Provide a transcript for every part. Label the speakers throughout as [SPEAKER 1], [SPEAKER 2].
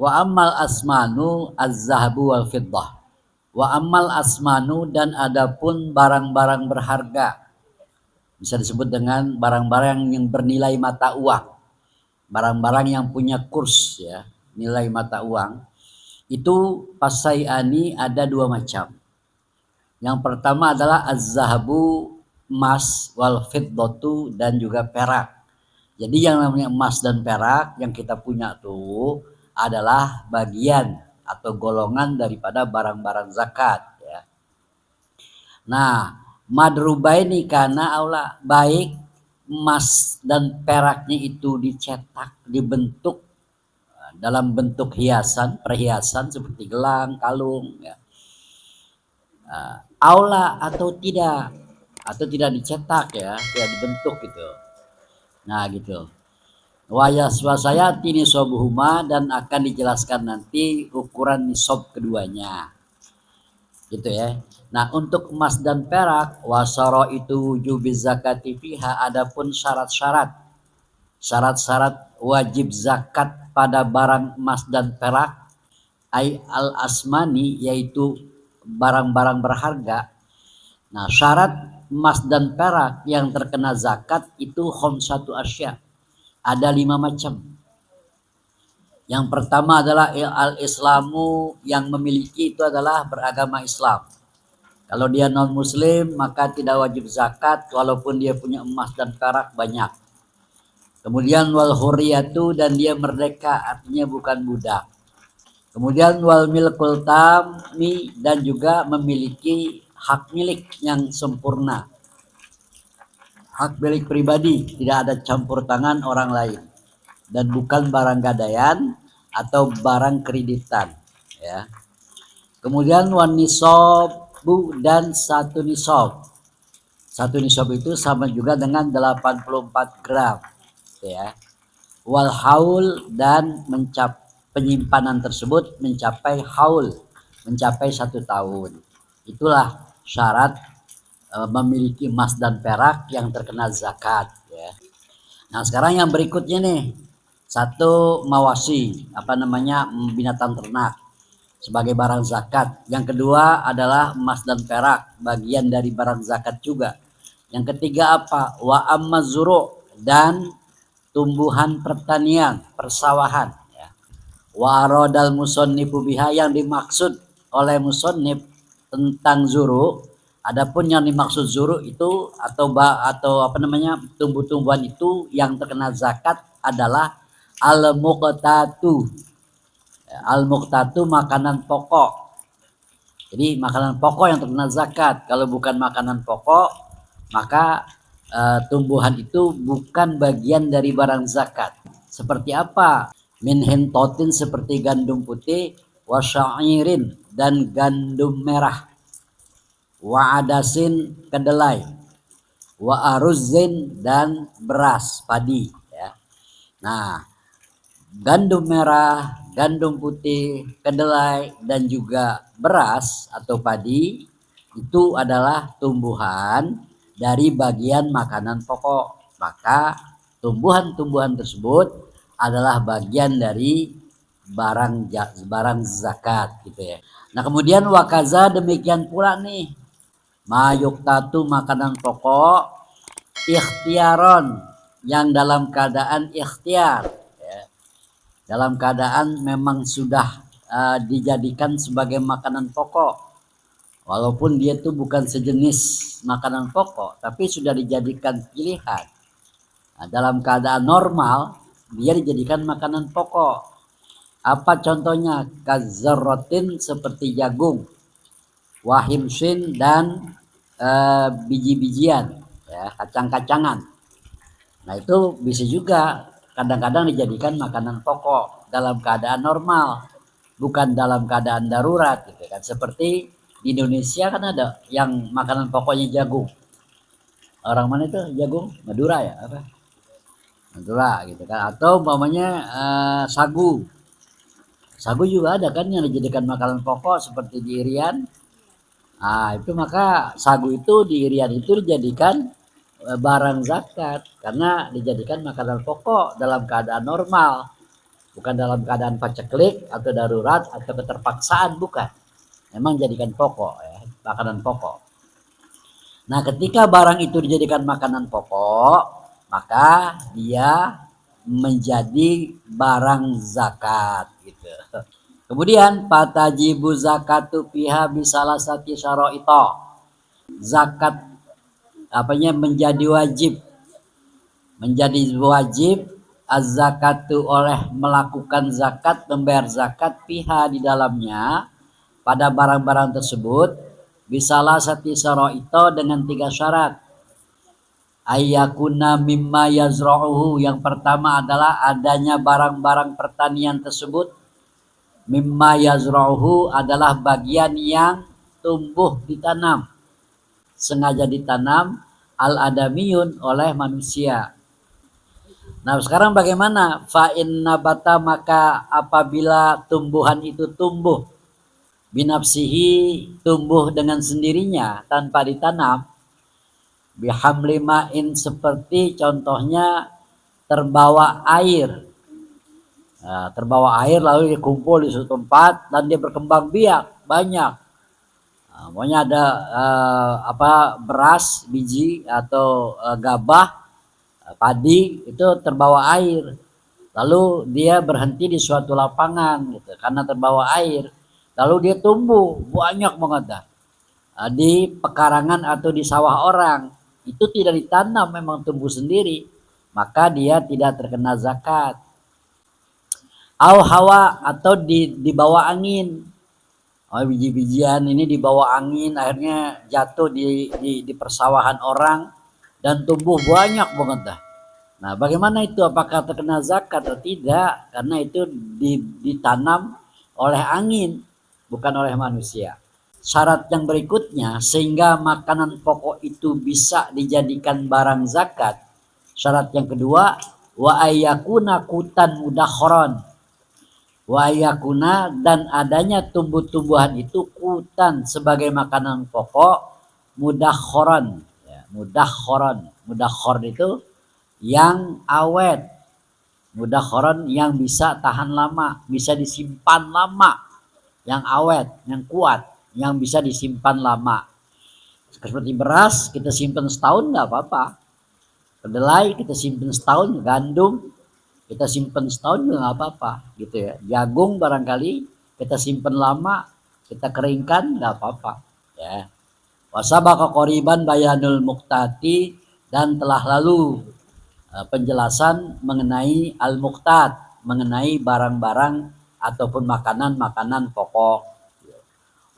[SPEAKER 1] Wa ammal asmanu az-zahabu wal fiddah. Wa ammal asmanu dan adapun barang-barang berharga, bisa disebut dengan barang-barang yang bernilai mata uang, barang-barang yang punya kurs ya, nilai mata uang. Itu pasaiani ada dua macam. Yang pertama adalah az-zahabu, emas, wal fiddatu dan juga perak. Jadi yang namanya emas dan perak yang kita punya tuh adalah bagian atau golongan daripada barang-barang zakat ya. Nah, madrubaini karena Allah baik emas dan peraknya itu dicetak, dibentuk dalam bentuk hiasan, perhiasan seperti gelang, kalung ya. Aula atau tidak dicetak ya, tidak dibentuk gitu. Nah, gitu. Wayaswasayati nisobuhuma dan akan dijelaskan nanti ukuran nisob keduanya. Gitu ya. Nah, untuk emas dan perak wasara itu wujubiz zakati fiha, adapun syarat-syarat wajib zakat pada barang emas dan perak ai al asmani, yaitu barang-barang berharga. Nah, syarat emas dan perak yang terkena zakat itu khamsatu asya. Ada 5 macam. Yang pertama adalah al-islamu, yang memiliki itu adalah beragama Islam. Kalau dia non muslim maka tidak wajib zakat walaupun dia punya emas dan perak banyak. Kemudian wal hurriyatu, dan dia merdeka, artinya bukan budak. Kemudian wal milkul tami, dan juga memiliki hak milik yang sempurna. Hak milik pribadi, tidak ada campur tangan orang lain. Dan bukan barang gadaian atau barang kreditan ya. Kemudian wan nisabu, dan satu nisab. Satu nisab itu sama juga dengan 84 gram ya. Wal haul, dan penyimpanan tersebut mencapai haul, mencapai 1 tahun. Itulah syarat memiliki emas dan perak yang terkena zakat ya. Nah, sekarang yang berikutnya nih. Satu, mawasi, binatang ternak sebagai barang zakat. Yang kedua adalah emas dan perak, bagian dari barang zakat juga. Yang ketiga apa? Wa amma zuru', dan tumbuhan pertanian, persawahan ya. Wa aradal musonnifu biha, yang dimaksud oleh musonnif tentang zuru'. Adapun yang dimaksud zuru' itu atau tumbuh-tumbuhan itu yang terkena zakat adalah al-muqtatu. Al-muqtatu makanan pokok. Jadi makanan pokok yang terkena zakat. Kalau bukan makanan pokok, maka tumbuhan itu bukan bagian dari barang zakat. Seperti apa? Min hintotin, seperti gandum putih, wa syairin, dan gandum merah, wa adasin, kedelai, wa aruzin, dan beras, padi ya. Nah, gandum merah, gandum putih, kedelai, dan juga beras atau padi itu adalah tumbuhan dari bagian makanan pokok. Maka tumbuhan-tumbuhan tersebut adalah bagian dari barang zakat gitu ya. Nah, kemudian wakaza, demikian pula nih mayuktatu, makanan pokok, ikhtiaron, yang dalam keadaan ikhtiar ya. Dalam keadaan memang sudah dijadikan sebagai makanan pokok, walaupun dia itu bukan sejenis makanan pokok, tapi sudah dijadikan pilihan. Nah, dalam keadaan normal dia dijadikan makanan pokok. Apa contohnya? Kazarrotin, seperti jagung, wahimsin, dan biji-bijian ya, kacang-kacangan. Nah, itu bisa juga kadang-kadang dijadikan makanan pokok dalam keadaan normal, bukan dalam keadaan darurat gitu kan. Seperti di Indonesia kan ada yang makanan pokoknya jagung. Orang mana itu jagung? Madura ya, apa? Madura gitu kan. Atau umpamanya sagu. Sagu juga ada kan yang dijadikan makanan pokok seperti di Irian. Nah, itu maka sagu itu di Irian itu dijadikan barang zakat karena dijadikan makanan pokok dalam keadaan normal. bukan dalam keadaan paceklik atau darurat atau keterpaksaan, bukan. Memang jadikan pokok, ya, makanan pokok. Nah, ketika barang itu dijadikan makanan pokok, maka dia menjadi barang zakat gitu. Kemudian patajibu zakatu fiha bisalasati syaraita. Zakat apanya menjadi wajib. Menjadi wajib az-zakatu oleh melakukan zakat, membayar zakat fiha di dalamnya pada barang-barang tersebut bisalasati syaraita dengan 3 syarat. Ayyakuna mimma yazra'uhu, yang pertama adalah adanya barang-barang pertanian tersebut. Mimma yazra'uhu adalah bagian yang tumbuh ditanam, sengaja ditanam al-adamiyun oleh manusia. Nah, sekarang bagaimana? Fa in nabata, maka apabila tumbuhan itu tumbuh binafsihi, tumbuh dengan sendirinya tanpa ditanam, bihamli ma'in, seperti contohnya terbawa air. Nah, terbawa air lalu dikumpul di suatu tempat dan dia berkembang biak banyak. Nah, pokoknya ada beras biji atau gabah, padi itu terbawa air. Lalu dia berhenti di suatu lapangan gitu karena terbawa air. Lalu dia tumbuh banyak banget di pekarangan atau di sawah orang. Itu tidak ditanam, memang tumbuh sendiri, maka dia tidak terkena zakat. Au hawa, atau di bawah angin. Biji-bijian ini dibawa angin akhirnya jatuh di persawahan orang dan tumbuh banyak banget dah. Nah, bagaimana itu? Apakah terkena zakat atau tidak? Karena itu ditanam oleh angin, bukan oleh manusia. Syarat yang berikutnya, sehingga makanan pokok itu bisa dijadikan barang zakat. Syarat yang kedua, wa ayyakuna kutan mudakharan. Wa yakuna, dan adanya tumbuh-tumbuhan itu kutan sebagai makanan pokok mudakhoran, ya, mudakhoran itu yang awet, mudakhoran yang bisa tahan lama, bisa disimpan lama, yang awet, yang kuat, yang bisa disimpan lama. Seperti beras kita simpan setahun nggak apa-apa, kedelai kita simpan setahun, gandum kita simpan setahun juga nggak apa-apa gitu ya. Jagung barangkali kita simpan lama, kita keringkan nggak apa-apa ya. Wasabaka qoriban bayanul muqtati, dan telah lalu penjelasan mengenai al-muqtat, mengenai barang-barang ataupun makanan-makanan pokok.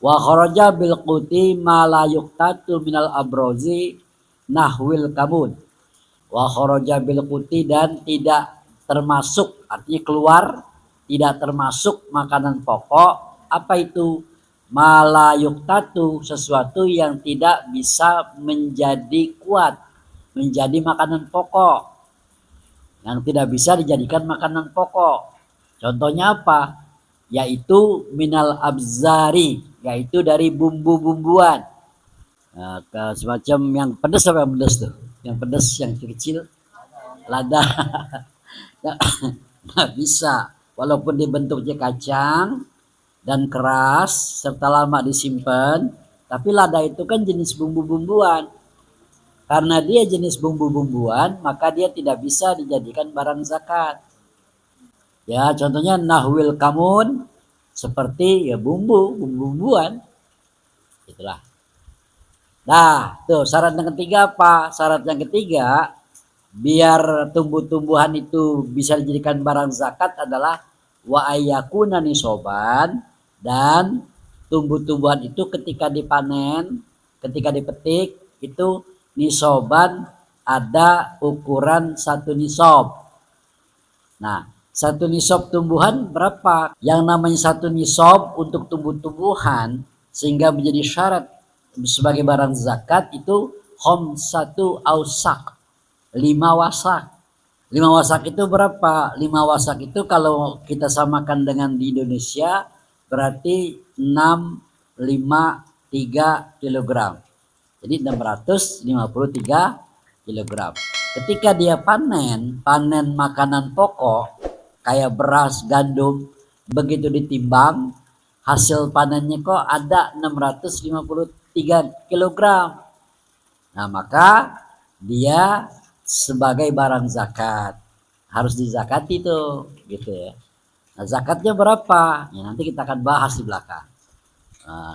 [SPEAKER 1] Wa kharaja bil quti ma la yuqtatu minal abrozi nahwil kabun. Wa kharaja bil quti, dan tidak termasuk, artinya keluar, tidak termasuk makanan pokok. Apa itu? Malayuktatu, sesuatu yang tidak bisa menjadi kuat, menjadi makanan pokok, yang tidak bisa dijadikan makanan pokok. Contohnya apa? Yaitu minal abzari, yaitu dari bumbu-bumbuan. Nah, semacam yang pedas, apa yang pedas tuh? Yang pedas yang kecil, lada. Nggak bisa, walaupun dibentuknya kacang dan keras serta lama disimpan, tapi lada itu kan jenis bumbu-bumbuan. Karena dia jenis bumbu-bumbuan, maka dia tidak bisa dijadikan barang zakat. Ya, contohnya nahwil kamun, seperti ya bumbu-bumbuan. Itulah. Nah, tuh syarat yang ketiga apa? Syarat yang ketiga, biar tumbuh-tumbuhan itu bisa dijadikan barang zakat adalah wa ayyakuna nisoban, dan tumbuh-tumbuhan itu ketika dipanen, ketika dipetik itu nisoban, ada ukuran 1 nisob. Nah, 1 nisob tumbuhan berapa? Yang namanya 1 nisob untuk tumbuh-tumbuhan sehingga menjadi syarat sebagai barang zakat itu khamsatu ausak, 5 wasak. 5 wasak itu berapa? 5 wasak itu kalau kita samakan dengan di Indonesia berarti 653 kg. Jadi 653 kg. Ketika dia panen makanan pokok, kayak beras, gandum, begitu ditimbang hasil panennya kok ada 653 kilogram. Nah, maka dia sebagai barang zakat harus dizakati tuh, gitu ya. Nah, zakatnya berapa? Ya, nanti kita akan bahas di belakang.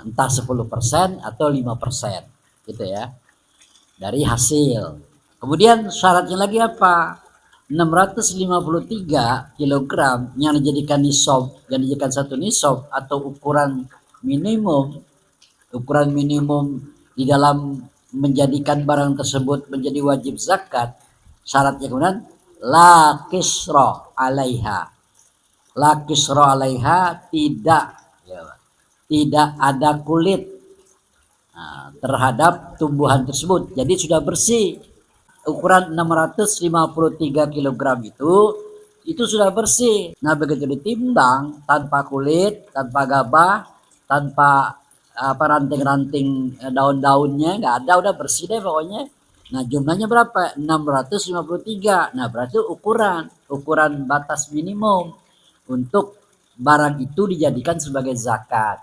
[SPEAKER 1] Entah 10% atau 5%, gitu ya, dari hasil. Kemudian syaratnya lagi apa? 653 kilogram yang dijadikan nisab, yang dijadikan satu nisab atau ukuran minimum di dalam menjadikan barang tersebut menjadi wajib zakat. Syaratnya kemudian la kisra alaiha. La kisra alaiha, tidak ada kulit terhadap tumbuhan tersebut. Jadi sudah bersih. Ukuran 653 kilogram itu sudah bersih. Nah, begitu ditimbang tanpa kulit, tanpa gabah, tanpa ranting-ranting daun-daunnya, nggak ada, udah bersih deh pokoknya. Nah, jumlahnya berapa? 653. Nah, berarti ukuran batas minimum untuk barang itu dijadikan sebagai zakat.